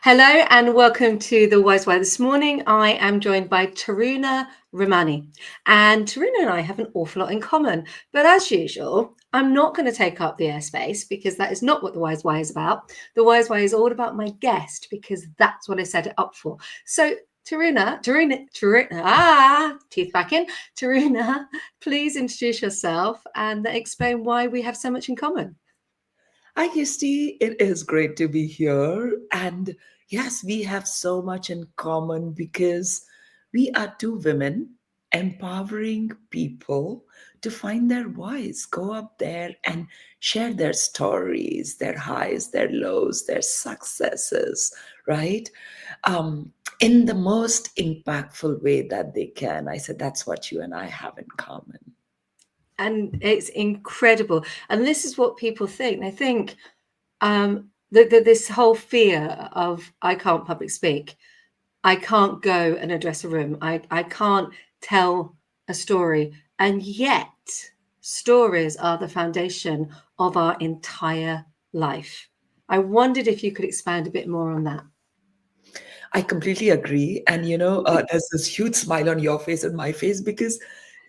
Hello and welcome to the Wise Way. This morning I am joined by Turana Ramani, and Turana and I have an awful lot in common. But as usual, I'm not going to take up the airspace because that is not what the Wise Way is about. The Wise Way is all about my guest because that's what I set it up for. So Turana, teeth back in. Turana, please introduce yourself and explain why we have so much in common. Hi, Kirsty. It is great to be here. And yes, we have so much in common because we are two women empowering people to find their voice, go up there and share their stories, their highs, their lows, their successes, right? Um, in the most impactful way that they can. I said, that's what you and I have in common. And it's incredible. And this is what people think. They think this whole fear of I can't public speak, I can't go and address a room, I can't tell a story. And yet, stories are the foundation of our entire life. I wondered if you could expand a bit more on that. I completely agree. And there's this huge smile on your face and my face because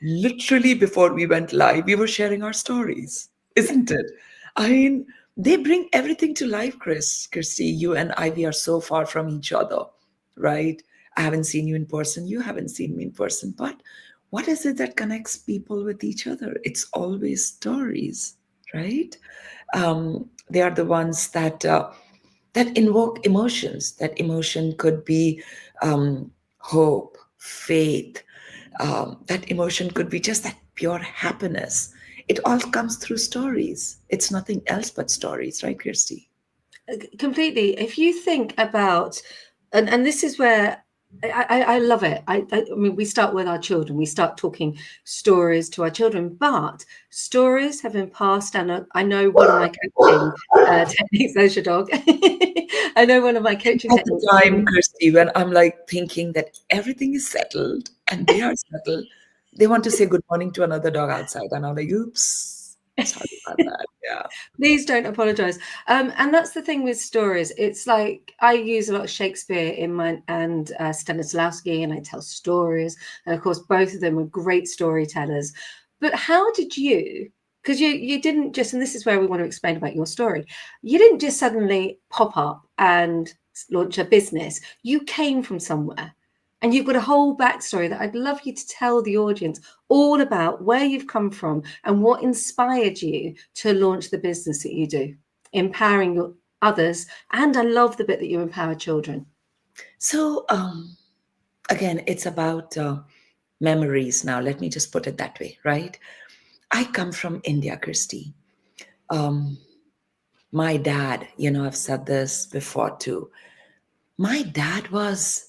literally before we went live, we were sharing our stories, isn't it? I mean, they bring everything to life, Christy. You and I, we are so far from each other, right? I haven't seen you in person. You haven't seen me in person. But what is it that connects people with each other? It's always stories, right? They are the ones that invoke emotions. That emotion could be hope, faith. That emotion could be just that pure happiness. It all comes through stories. It's nothing else but stories, right, Kirsty? Completely. If you think about, and this is where I love it. I mean, we start with our children. We start talking stories to our children, but stories have been passed down. I know one of my coaching techniques. There's your dog. I know one of my coaching At techniques. the time, Kirsty, when I'm like thinking that everything is settled and they are settled, they want to say good morning to another dog outside. And I'm like, oops, sorry about that. Yeah. Please don't apologize. And that's the thing with stories. It's like I use a lot of Shakespeare in my and Stanislavski, and I tell stories. And of course, both of them were great storytellers. But how did you? Because you didn't just, and this is where we want to explain about your story. You didn't just suddenly pop up and launch a business. You came from somewhere. And you've got a whole backstory that I'd love you to tell the audience all about where you've come from and what inspired you to launch the business that you do, empowering your others. And I love the bit that you empower children. So, again, it's about memories now. Let me just put it that way, right? I come from India, Christy. Um, my dad, I've said this before too. My dad was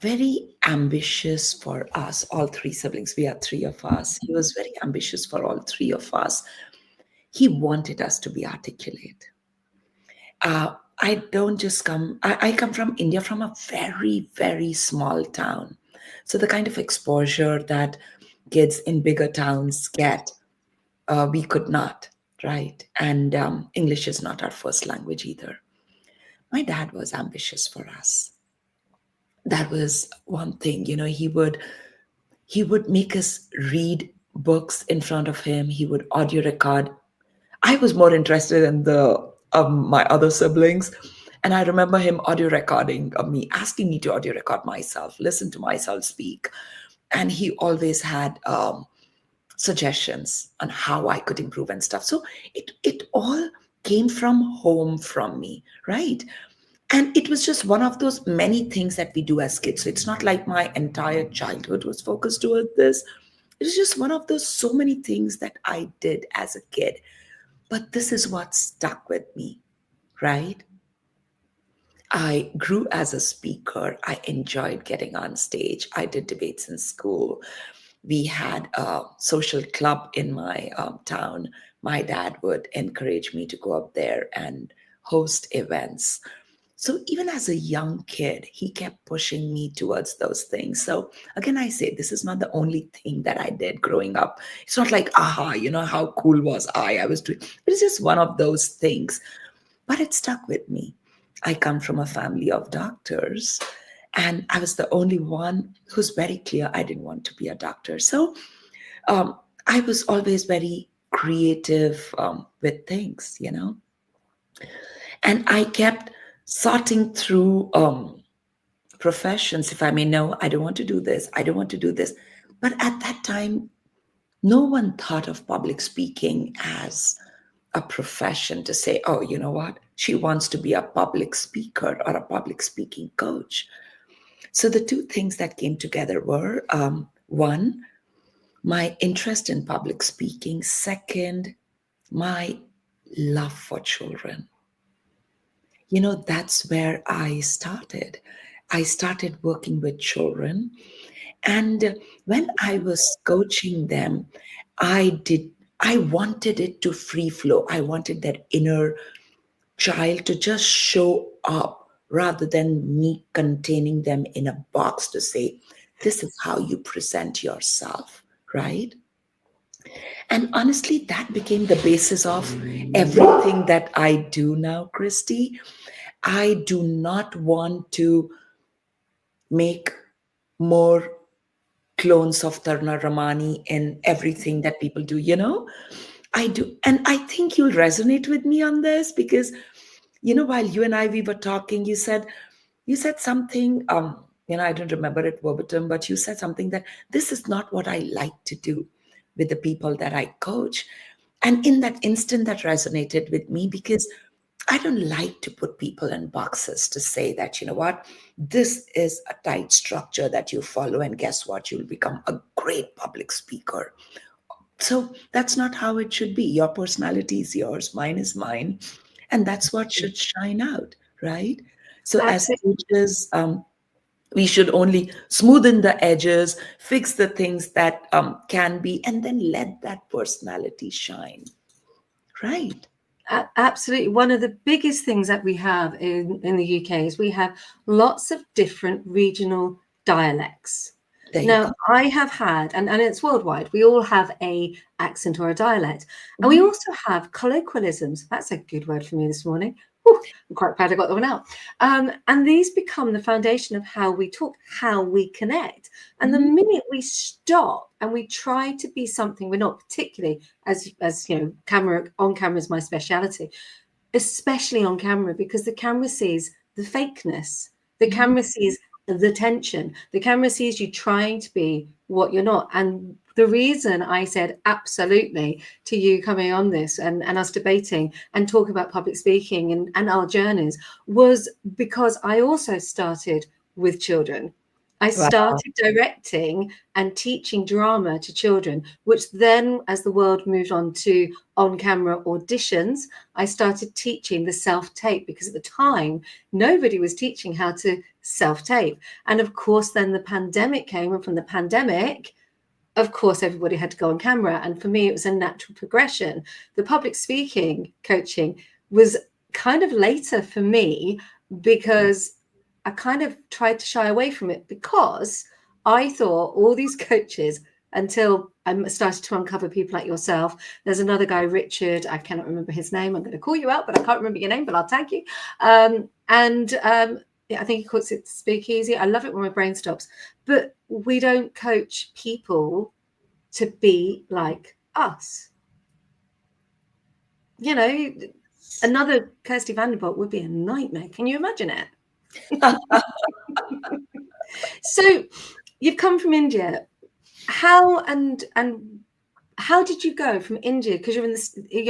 very ambitious for us, all three siblings. We are three of us. He was very ambitious for all three of us. He wanted us to be articulate. I don't just come, I come from India, from a very, very small town. So the kind of exposure that kids in bigger towns get, we could not, right? And English is not our first language either. My dad was ambitious for us. That was one thing, he would make us read books in front of him. He would audio record. I was more interested in the my other siblings, and I remember him audio recording me, asking me to audio record myself, listen to myself speak, and he always had suggestions on how I could improve and stuff. So it all came from home, from me, right? And it was just one of those many things that we do as kids. So it's not like my entire childhood was focused toward this. It was just one of those so many things that I did as a kid. But this is what stuck with me, right? I grew as a speaker. I enjoyed getting on stage. I did debates in school. We had a social club in my town. My dad would encourage me to go up there and host events. So even as a young kid, he kept pushing me towards those things. So again, I say this is not the only thing that I did growing up. It's not like, aha, how cool was I? I was doing, it was just one of those things, but it stuck with me. I come from a family of doctors, and I was the only one who's very clear I didn't want to be a doctor. So um, I was always very creative with things, and I kept sorting through professions. If I may know, I don't want to do this, I don't want to do this. But at that time, no one thought of public speaking as a profession to say, oh, you know what? She wants to be a public speaker or a public speaking coach. So the two things that came together were one, my interest in public speaking, second, my love for children. That's where I started. I started working with children. And when I was coaching them, I wanted it to free flow. I wanted that inner child to just show up rather than me containing them in a box to say, this is how you present yourself, right? And honestly, that became the basis of everything that I do now, Christy. I do not want to make more clones of Tarna Ramani in everything that people do. I do. And I think you'll resonate with me on this because, while you and I, we were talking, you said something, I don't remember it verbatim, but you said something that this is not what I like to do with the people that I coach. And in that instant, that resonated with me because I don't like to put people in boxes to say that, you know what, this is a tight structure that you follow, and guess what, you'll become a great public speaker. So that's not how it should be. Your personality is yours, mine is mine, and that's what should shine out, right? So as Absolutely. coaches, we should only smoothen the edges, fix the things that can be, and then let that personality shine, right? Absolutely. One of the biggest things that we have in the UK is we have lots of different regional dialects. There you go. Now, I have had, and it's worldwide, we all have a accent or a dialect. And we Mhm. also have colloquialisms. That's a good word for me this morning. Whew, I'm quite proud I got that one out. And these become the foundation of how we talk, how we connect. And the Mhm. minute we stop and we try to be something we're not, particularly as camera is my speciality, especially on camera, because the camera sees the fakeness, the Mhm. camera sees the tension, the camera sees you trying to be what you're not. And the reason I said absolutely to you coming on this and us debating and talking about public speaking and our journeys was because I also started with children. I Wow. started directing and teaching drama to children, which then, as the world moved on to on camera auditions, I started teaching the self tape because at the time, nobody was teaching how to self tape. And of course, then the pandemic came, and from the pandemic, of course, everybody had to go on camera. And for me, it was a natural progression. The public speaking coaching was kind of later for me because I kind of tried to shy away from it because I thought all these coaches, until I started to uncover people like yourself. There's another guy, Richard, I cannot remember his name. I'm going to call you out, but I can't remember your name, but I'll tag you. Yeah, I think he calls it Speakeasy. I love it when my brain stops. But we don't coach people to be like us. You know, another Kirsty Vanderbilt would be a nightmare. Can you imagine it? So you've come from India. How and how did you go from India? Because you're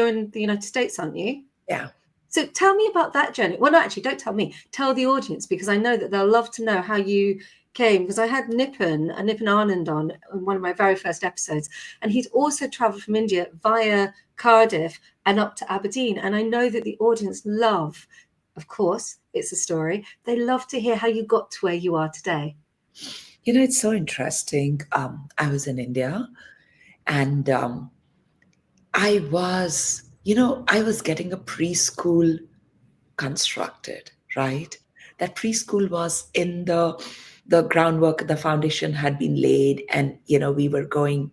in the United States, aren't you? Yeah. So tell me about that journey. Well, no, actually, don't tell me. Tell the audience because I know that they'll love to know how you came. Because I had Nipun Anand on one of my very first episodes, and he'd also travelled from India via Cardiff and up to Aberdeen. And I know that the audience love, of course, it's a story. They love to hear how you got to where you are today. It's so interesting. I was in India, and I was getting a preschool constructed, right? That preschool was in the groundwork, the foundation had been laid, and we were going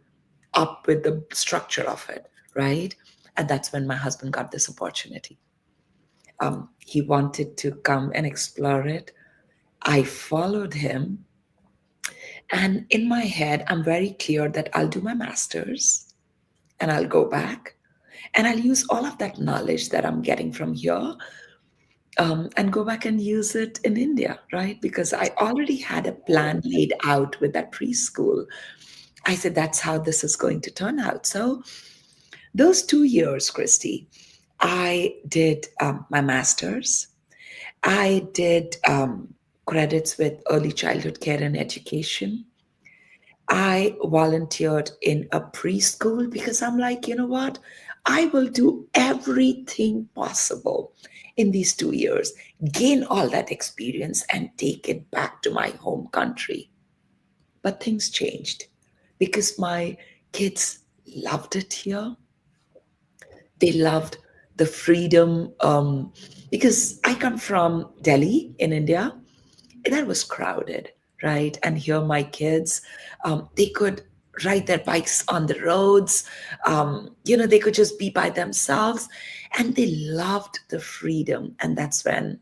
up with the structure of it, right? And that's when my husband got this opportunity. He wanted to come and explore it. I followed him. And in my head, I'm very clear that I'll do my master's and I'll go back and I'll use all of that knowledge that I'm getting from here, and go back and use it in India, right? Because I already had a plan laid out with that preschool. I said, that's how this is going to turn out. So, those 2 years, Christy, I did my master's. I did credits with early childhood care and education. I volunteered in a preschool because I'm like, you know what? I will do everything possible in these 2 years, gain all that experience, and take it back to my home country. But things changed because my kids loved it here. They loved the freedom, because I come from Delhi in India. That was crowded, right? And here my kids, they could ride their bikes on the roads. They could just be by themselves, and they loved the freedom. And that's when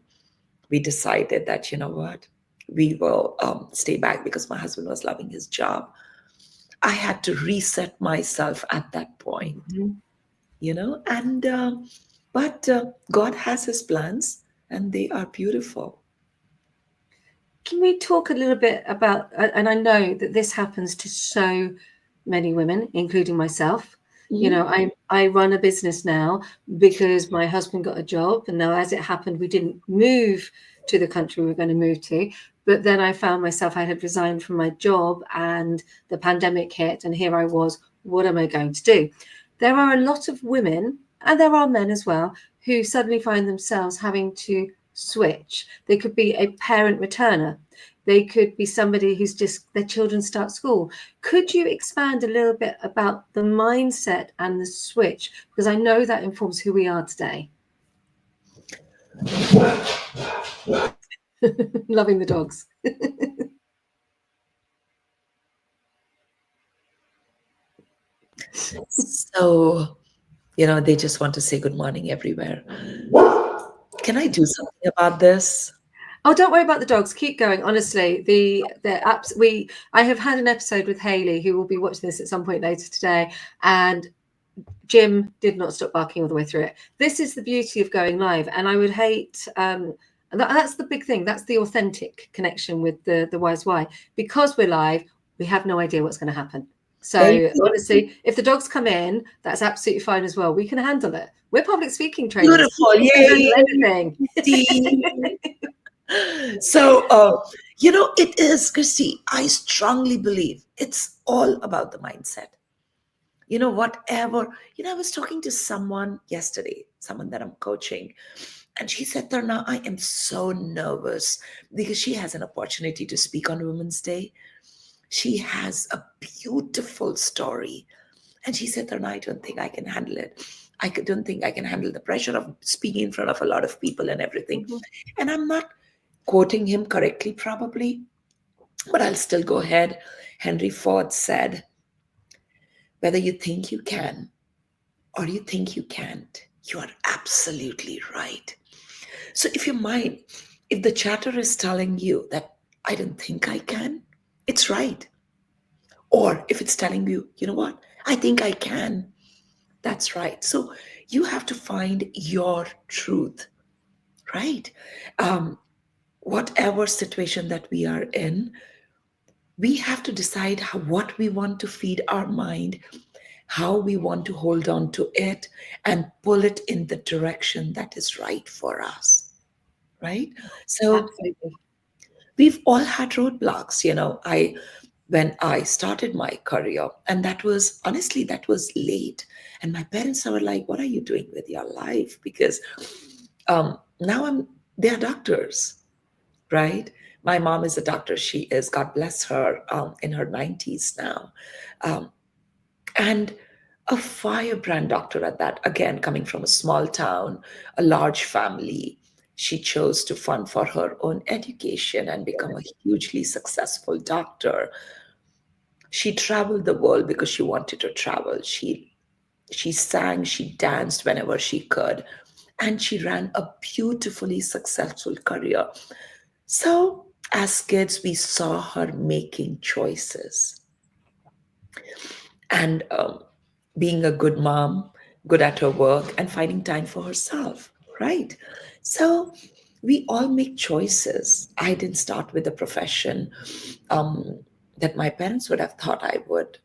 we decided that, you know what, we will stay back because my husband was loving his job. I had to reset myself at that point, Mhm. and but God has his plans, and they are beautiful. Can we talk a little bit about, and I know that this happens to so many women, including myself. Mhm. I run a business now because my husband got a job, and now as it happened, we didn't move to the country we were going to move to. But then I found myself, I had resigned from my job, and the pandemic hit, and here I was. What am I going to do? There are a lot of women, and there are men as well, who suddenly find themselves having to switch. They could be a parent returner. They could be somebody who's just their children start school. Could you expand a little bit about the mindset and the switch? Because I know that informs who we are today. Loving the dogs. So, they just want to say good morning everywhere. Can I do something about this? Oh, don't worry about the dogs. Keep going. Honestly, the apps I have had an episode with Haley, who will be watching this at some point later today, and Jim did not stop barking all the way through it. This is the beauty of going live, and I would hate. That's the big thing. That's the authentic connection with the wise why. Because we're live, we have no idea what's going to happen. There you So go. honestly, if the dogs come in, that's absolutely fine as well. We can handle it. We're public speaking trainers. Beautiful. We can handle Yay. anything. Christy. So, it is, Christy, I strongly believe it's all about the mindset. Whatever, I was talking to someone yesterday, someone that I'm coaching, and she said, Tarna, I am so nervous because she has an opportunity to speak on Women's Day. She has a beautiful story. And she said, Tarna, I don't think I can handle it. Don't think I can handle the pressure of speaking in front of a lot of people and everything. Mhm. And I'm not quoting him correctly, probably, but I'll still go ahead. Henry Ford said, whether you think you can or you think you can't, you are absolutely right. So if the chatter is telling you that I don't think I can, it's right. Or if it's telling you, you know what, I think I can, that's right. So you have to find your truth, right? Um, Whatever situation that we are in, we have to decide what we want to feed our mind, how we want to hold on to it, and pull it in the direction that is right for us, right? So Absolutely. we've all had roadblocks. When I started my career, and that was late, and my parents were like, what are you doing with your life? Because now they're doctors, right? My mom is a doctor. She is, God bless her, in her 90s now. Um, and a firebrand doctor at that, again, coming from a small town, a large family. She chose to fund for her own education and become a hugely successful doctor. She traveled the world because she wanted to travel. She sang, she danced whenever she could. and she ran a beautifully successful career. So, as kids, we saw her making choices and being a good mom, good at her work, and finding time for herself, right? So, we all make choices. I didn't start with a profession um, that my parents would have thought I would,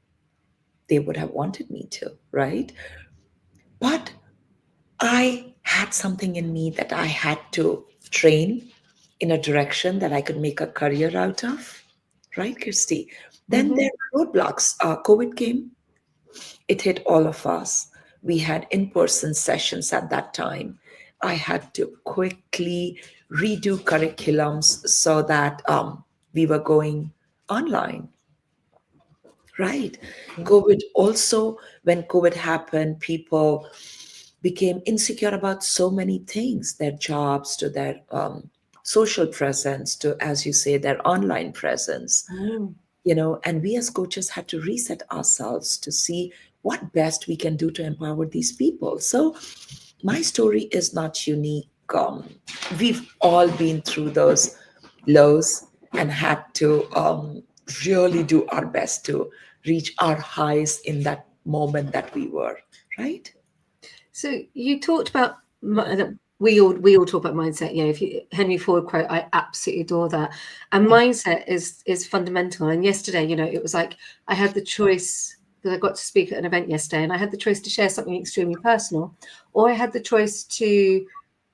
they would have wanted me to, right? But I had something in me that I had to train in a direction that I could make a career out of, right, Kirsty? Then Hmm. there were roadblocks. COVID came, it hit all of us. We had in person sessions at that time. I had to quickly redo curriculums so that we were going online. Right. COVID also, when COVID happened, people became insecure about so many things, their jobs, to their social presence, to, as you say, their online presence, Mm. and we as coaches had to reset ourselves to see what best we can do to empower these people. So my story is not unique. We've all been through those lows and had to really do our best to reach our highs in that moment that we were, right? So you talked about we all talk about mindset. You know, if you Henry Ford quote, I absolutely adore that. And mindset is fundamental. And yesterday, it was like I had the choice because I got to speak at an event yesterday, and I had the choice to share something extremely personal, or I had the choice to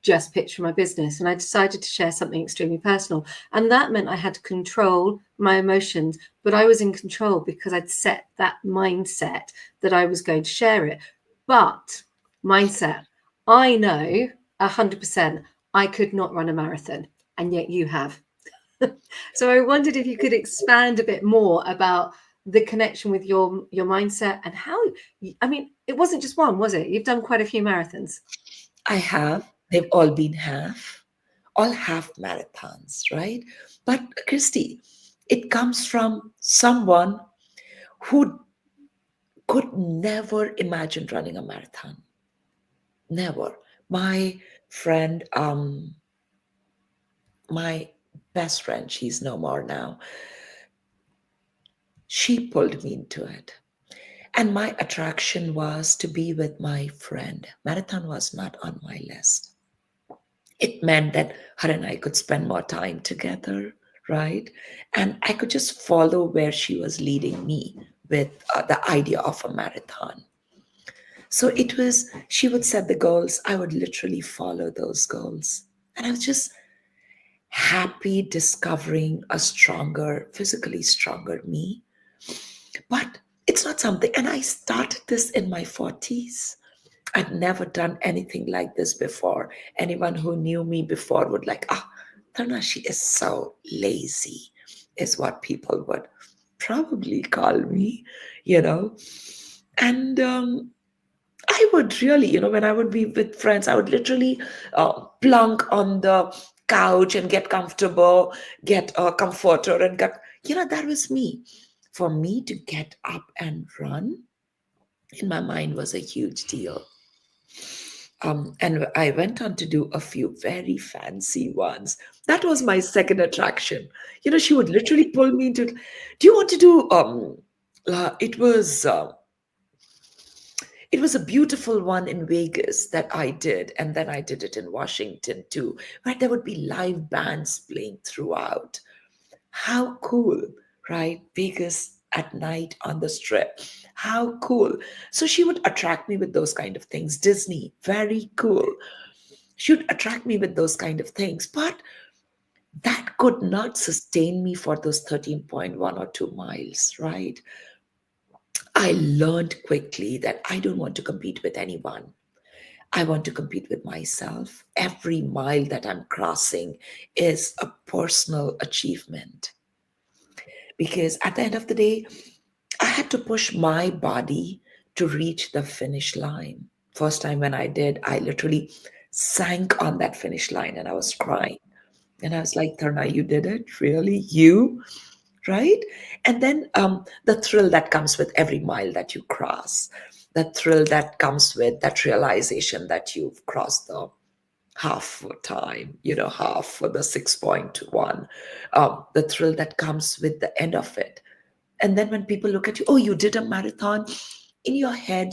just pitch for my business. And I decided to share something extremely personal, and that meant I had to control my emotions, but I was in control because I'd set that mindset that I was going to share it. But mindset. I know 100% I could not run a marathon, and yet you have. So I wondered if you could expand a bit more about the connection with your mindset and how. I mean, it wasn't just one, was it? You've done quite a few marathons. I have. They've all been all half marathons, right? But Christy, it comes from someone who could never imagine running a marathon. Never. My friend, my best friend, she's no more now, she pulled me into it. And my attraction was to be with my friend. Marathon was not on my list. It meant that her and I could spend more time together, right? And I could just follow where she was leading me with the idea of a marathon. So it was, she would set the goals, I would literally follow those goals. And I was just happy discovering a stronger, physically stronger me. But it's not something, and I started this in my 40s. I'd never done anything like this before. Anyone who knew me before would like, Turana, she is so lazy, is what people would probably call me, you know. And I would really, when I would be with friends, I would literally plunk on the couch and get comfortable, get a comforter, and that was me. For me to get up and run, in my mind, was a huge deal. And I went on to do a few very fancy ones. That was my second attraction. She would literally pull me into, do you want to do, it was, it was a beautiful one in Vegas that I did, and then I did it in Washington too, where there would be live bands playing throughout. How cool, right? Vegas at night on the strip. How cool. So she would attract me with those kind of things. Disney, very cool. She would attract me with those kind of things. But that could not sustain me for those 13.1 or 2 miles, right? I learned quickly that I don't want to compete with anyone. I want to compete with myself. Every mile that I'm crossing is a personal achievement. Because at the end of the day, I had to push my body to reach the finish line. First time when I did, I literally sank on that finish line and I was crying. And I was like, Tarna, you did it? Really? You? Right? And then the thrill that comes with every mile that you cross, the thrill that comes with that realization that you've crossed the half for time, half for the 6.1, the thrill that comes with the end of it. And then when people look at you, oh, you did a marathon, in your head,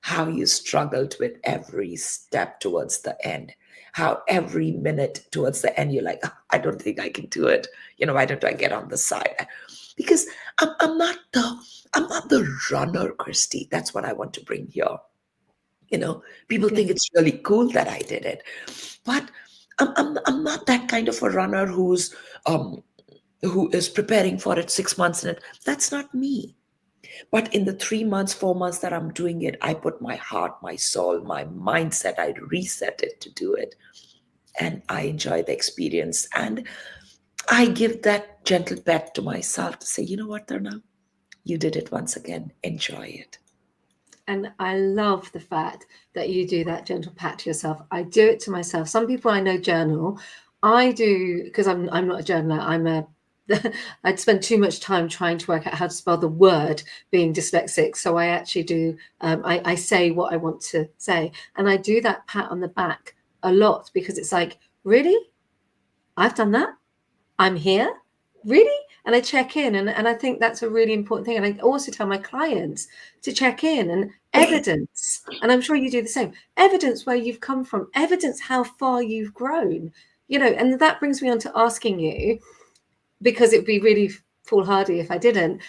how you struggled with every step towards the end, how every minute towards the end, you're like, "Ah, I don't think I can do it. Why don't I get on the side?" Because I'm not the runner, Christy. That's what I want to bring here. People think Okay. it's really cool that I did it, but I'm not that kind of a runner um who is preparing for it 6 months in it. That's not me. But in the 3 months, 4 months that I'm doing it, I put my heart, my soul, my mindset, I reset it to do it. And I enjoy the experience. And I give that gentle pat to myself to say, you know what, Tarna? You did it once again. Enjoy it. And I love the fact that you do that gentle pat to yourself. I do it to myself. Some people I know journal. I do because I'm not a journaler. I'd spend too much time trying to work out how to spell the word being dyslexic. So I actually do. I say what I want to say, and I do that pat on the back a lot because it's like, really, I've done that. I'm here, really? And I check in. And I think that's a really important thing. And I also tell my clients to check in and evidence. And I'm sure you do the same. Evidence where you've come from, evidence how far you've grown, and that brings me on to asking you, because it'd be really foolhardy if I didn't.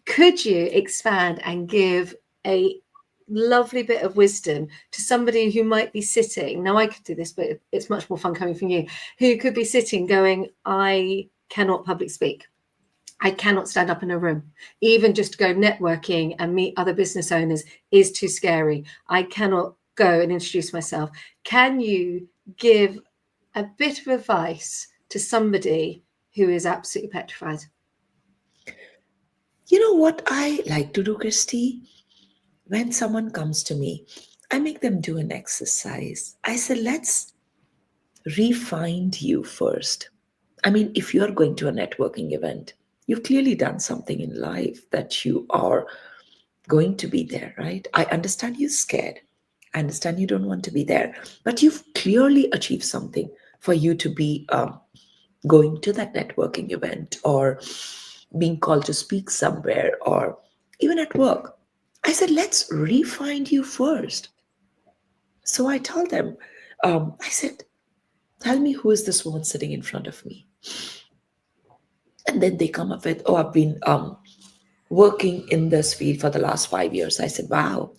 Could you expand and give a lovely bit of wisdom to somebody who might be sitting? Now, I could do this, but it's much more fun coming from you, who could be sitting going, I cannot public speak. I cannot stand up in a room. Even just to go networking and meet other business owners is too scary. I cannot go and introduce myself. Can you give a bit of advice to somebody who is absolutely petrified? You know what I like to do, Christy? When someone comes to me, I make them do an exercise. I say, let's re-find you first. I mean, if you're going to a networking event, you've clearly done something in life that you are going to be there, right? I understand you're scared. I understand you don't want to be there, but you've clearly achieved something for you to be going to that networking event or being called to speak somewhere or even at work. I said, let's re-find you first. So I told them, I said, tell me who is this woman sitting in front of me? And then they come up with, oh, I've been working in this field for the last 5 years. I said, wow,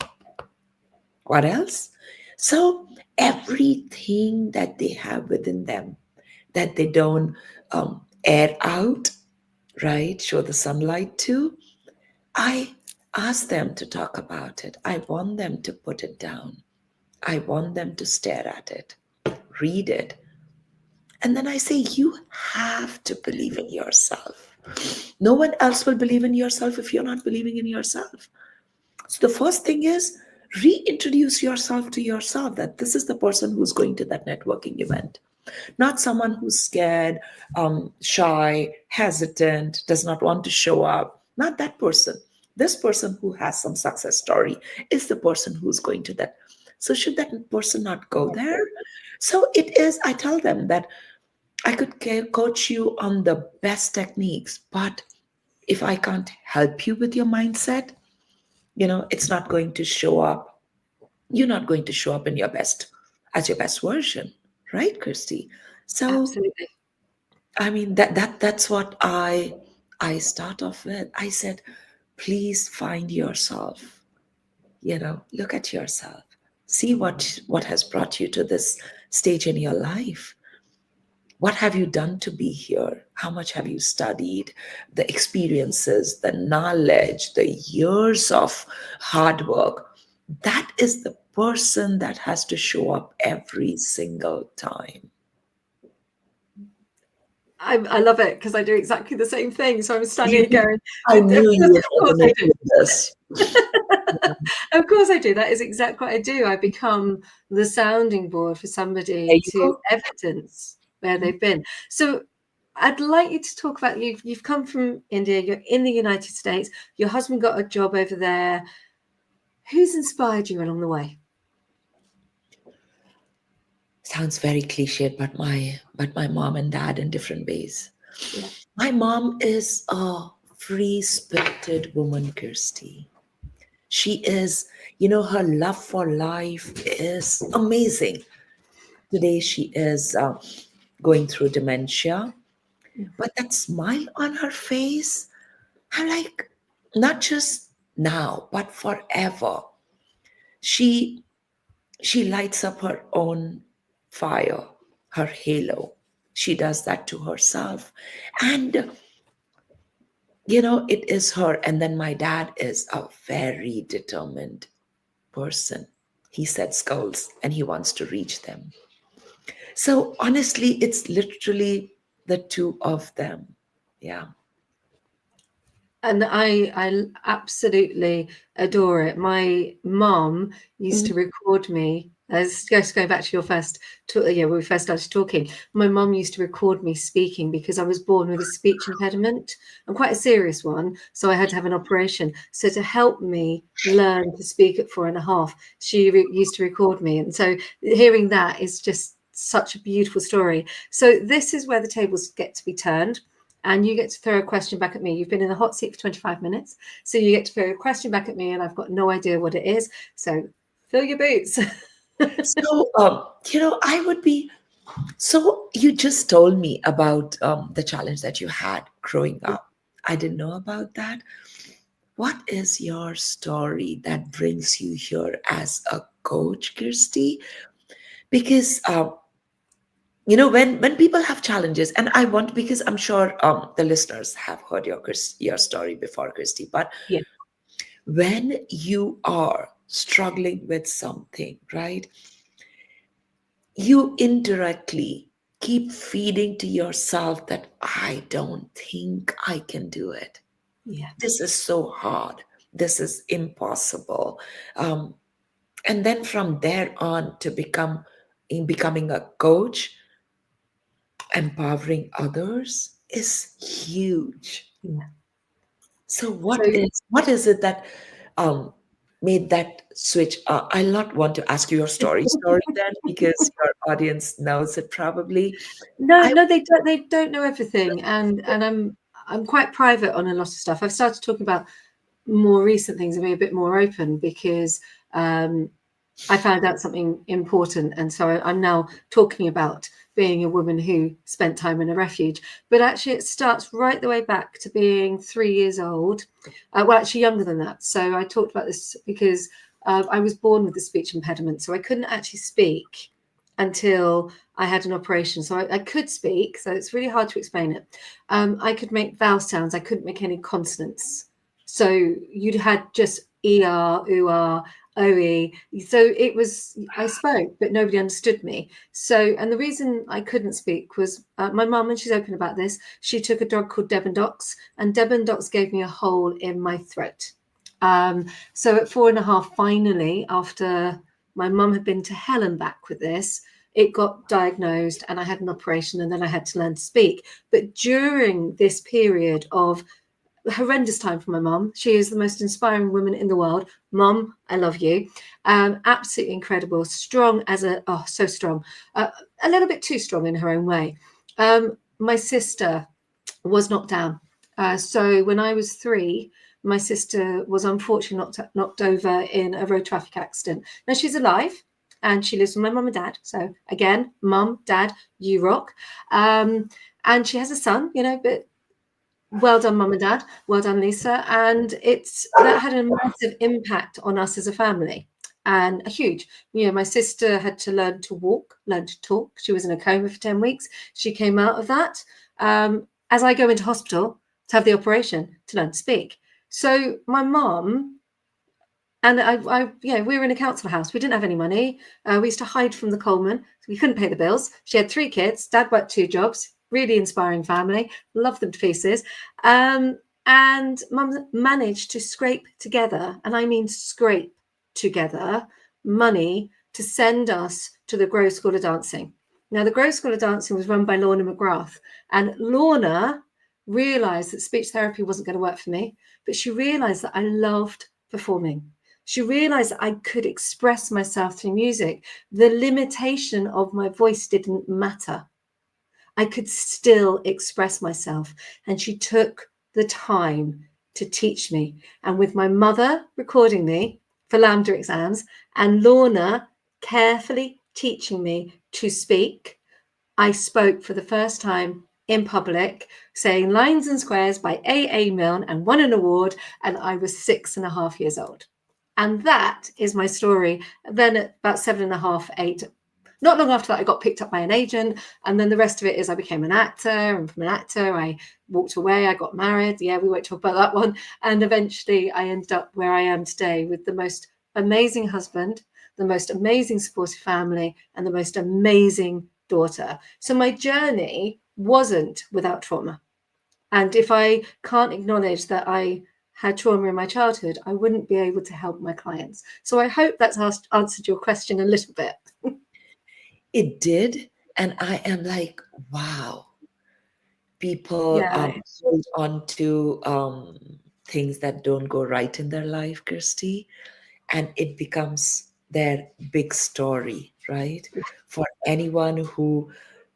what else? So everything that they have within them that they don't air out, right? Show the sunlight to. I ask them to talk about it. I want them to put it down. I want them to stare at it, read it. And then I say, you have to believe in yourself. No one else will believe in yourself if you're not believing in yourself. So the first thing is reintroduce yourself to yourself that this is the person who's going to that networking event, not someone who's scared, shy, hesitant, does not want to show up. Not that person. This person who has some success story is the person who's going to that. So should that person not go there? So it is, I tell them that I could coach you on the best techniques, but if I can't help you with your mindset, it's not going to show up. You're not going to show up in your best, as your best version, right, Christy? So Absolutely. I mean that's what I start off with. I said, please find yourself. Look at yourself. See what has brought you to this stage in your life. What have you done to be here? How much have you studied? The experiences, the knowledge, the years of hard work. That is the person that has to show up every single time. I love it because I do exactly the same thing. So I'm standing here Really? going, I of knew you course, would of course I resonate do. with this. Of course I do. That is exactly what I do. I become the sounding board for There somebody you to go. evidence where they've been. So I'd like you to talk about you've come from India, you're in the United States, your husband got a job over there. Who's inspired you along the way? Sounds very cliched, but my mom and dad in different ways. Yeah. My mom is a free-spirited woman, Kirsty. She is, her love for life is amazing. Today she is going through dementia, Yeah. but that smile on her face, I'm like, not just now, but forever. She she lights up her own fire, her halo. She does that to herself. And it is her. And then my dad is a very determined person. He sets goals and he wants to reach them. So honestly, it's literally the two of them. Yeah. And I absolutely adore it. My mom used Mhm. to record me. As just going back to your first, when we first started talking, my mom used to record me speaking because I was born with a speech impediment and quite a serious one. So I had to have an operation. So to help me learn to speak at 4.5, she used to record me. And so hearing that is just such a beautiful story. So this is where the tables get to be turned, and you get to throw a question back at me. You've been in the hot seat for 25 minutes, so you get to throw a question back at me, and I've got no idea what it is. So fill your boots. So, I would be. So, you just told me about the challenge that you had growing up. I didn't know about that. What is your story that brings you here as a coach, Kirsty? Because when people have challenges, and I want, because I'm sure the listeners have heard your story before, Kirsty, but Yeah, when you are struggling with something, right, you indirectly keep feeding to yourself that I don't think I can do it. yeah, This is so hard. This is impossible. Um, and then from there on to in becoming a coach, empowering others is huge. yeah. So So what is it that um, made that switch? I not want to ask you your story then, because your audience knows it probably. no, I no, they don't know everything, and I'm quite private on a lot of stuff. I've started talking about more recent things and be a bit more open because um, I found out something important, and so I'm now talking about being a woman who spent time in a refuge. But actually, it starts right the way back to being 3 years old. Well, actually, younger than that. So I talked about this because I was born with a speech impediment, so I couldn't actually speak until I had an operation. So I could speak, so it's really hard to explain it. I could make vowel sounds. I couldn't make any consonants. So you'd had just er, ooh, OE. So it was, I spoke, but nobody understood me. So, and the reason I couldn't speak was my mum, and she's open about this, she took a drug called Debendox, and Debendox gave me a hole in my throat. So at 4.5, finally, after my mum had been to hell and back with this, it got diagnosed and I had an operation, and then I had to learn to speak. But during this period of horrendous time for my mom. She is the most inspiring woman in the world. Mom, I love you. Absolutely incredible. Strong as so strong. A little bit too strong in her own way. My sister was knocked down. So when I was 3, my sister was unfortunately knocked over in a road traffic accident. Now she's alive and she lives with my mum and dad. So again, mum, dad, you rock. And she has a son, but well done, mum and dad. Well done, Lisa. And that had a massive impact on us as a family, and a huge. My sister had to learn to walk, learn to talk. She was in a coma for 10 weeks. She came out of that. As I go into hospital to have the operation to learn to speak. So my mum and we were in a council house. We didn't have any money. We used to hide from the Coleman. So we couldn't pay the bills. She had 3 kids. Dad worked 2 jobs. Really inspiring family. Love them to pieces. And Mum managed to scrape together, and I mean scrape together, money to send us to the Grove School of Dancing. Now, the Grove School of Dancing was run by Lorna McGrath, and Lorna realised that speech therapy wasn't going to work for me, but she realised that I loved performing. She realized that I could express myself through music. The limitation of my voice didn't matter. I could still express myself. And she took the time to teach me. And with my mother recording me for Lambda exams and Lorna carefully teaching me to speak, I spoke for the first time in public, saying lines and squares by A. Milne and won an award. And I was 6.5 years old. And that is my story. Then at about 7.5, 8, not long after that, I got picked up by an agent. And then the rest of it is I became an actor. And from an actor, I walked away. I got married. Yeah, we won't talk about that one. And eventually I ended up where I am today with the most amazing husband, the most amazing supportive family, and the most amazing daughter. So my journey wasn't without trauma. And if I can't acknowledge that I had trauma in my childhood, I wouldn't be able to help my clients. So I hope that's answered your question a little bit. It did. And I am like, wow, people Yeah. hold on to things that don't go right in their life, Kirsty, and it becomes their big story, right? For anyone who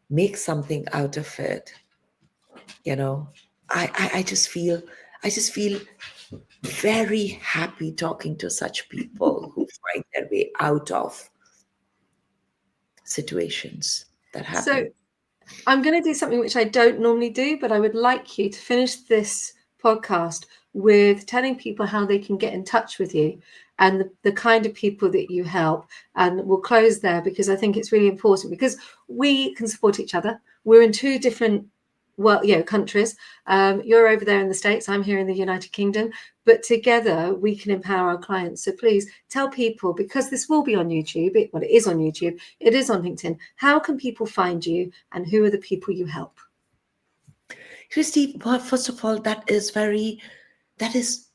makes something out of it, you know, I I just feel very happy talking to such people who find their way out of situations that So happen. I'm going to do something which I don't normally do, but I would like you to finish this podcast with telling people how they can get in touch with you and the kind of people that you help. And we'll close there because I think it's really important because we can support each other. We're in two different countries. You're over there in the States, I'm here in the United Kingdom, but together we can empower our clients. So please tell people, because this will be on YouTube, it is on YouTube, it is on LinkedIn. How can people find you and who are the people you help? Christy, well, first of all, that is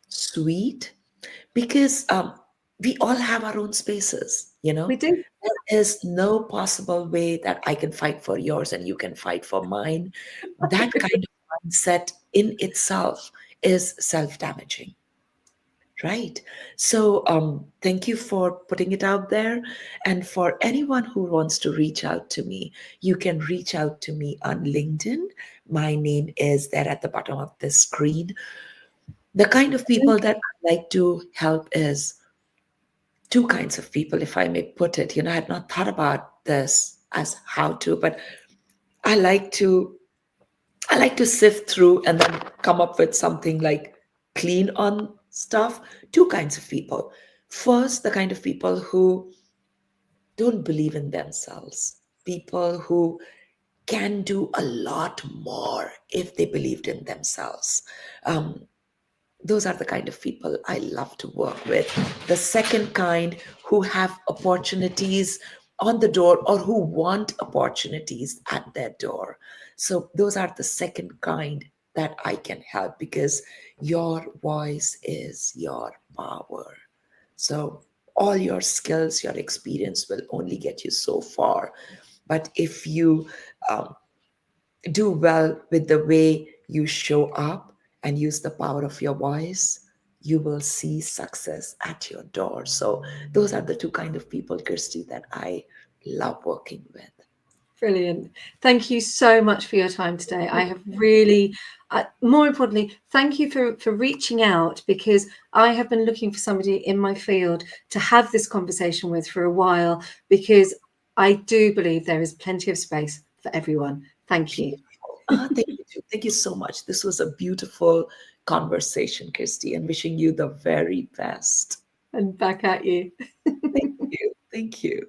sweet because we all have our own spaces, you We know. do. There is no possible way that I can fight for yours and you can fight for mine. That kind of mindset in itself is self damaging. Right. So, thank you for putting it out there. And for anyone who wants to reach out to me, you can reach out to me on LinkedIn. My name is there at the bottom of the screen. The kind of people that I like to help is two kinds of people, if I may put it. You know, I had not thought about this as how to, but I like to I like to sift through and then come up with something like clean on stuff. Two kinds of people. First, the kind of people who don't believe in themselves, people who can do a lot more if they believed in themselves. Um, those are the kind of people I love to work with. The second kind, who have opportunities on the door or who want opportunities at their door. So those are the second kind that I can help because your voice is your power. So all your skills, your experience will only get you so far. But if you um, do well with the way you show up and use the power of your voice, you will see success at your door. So those are the two kind of people, Kirsty, that I love working with. Brilliant. Thank you so much for your time today. I have really, more importantly, thank you for reaching out because I have been looking for somebody in my field to have this conversation with for a while because I do believe there is plenty of space for everyone. Thank you. Thank you. Thank you so much. This was a beautiful conversation, Kirsty, and wishing you the very best. And back at you. Thank you. Thank you.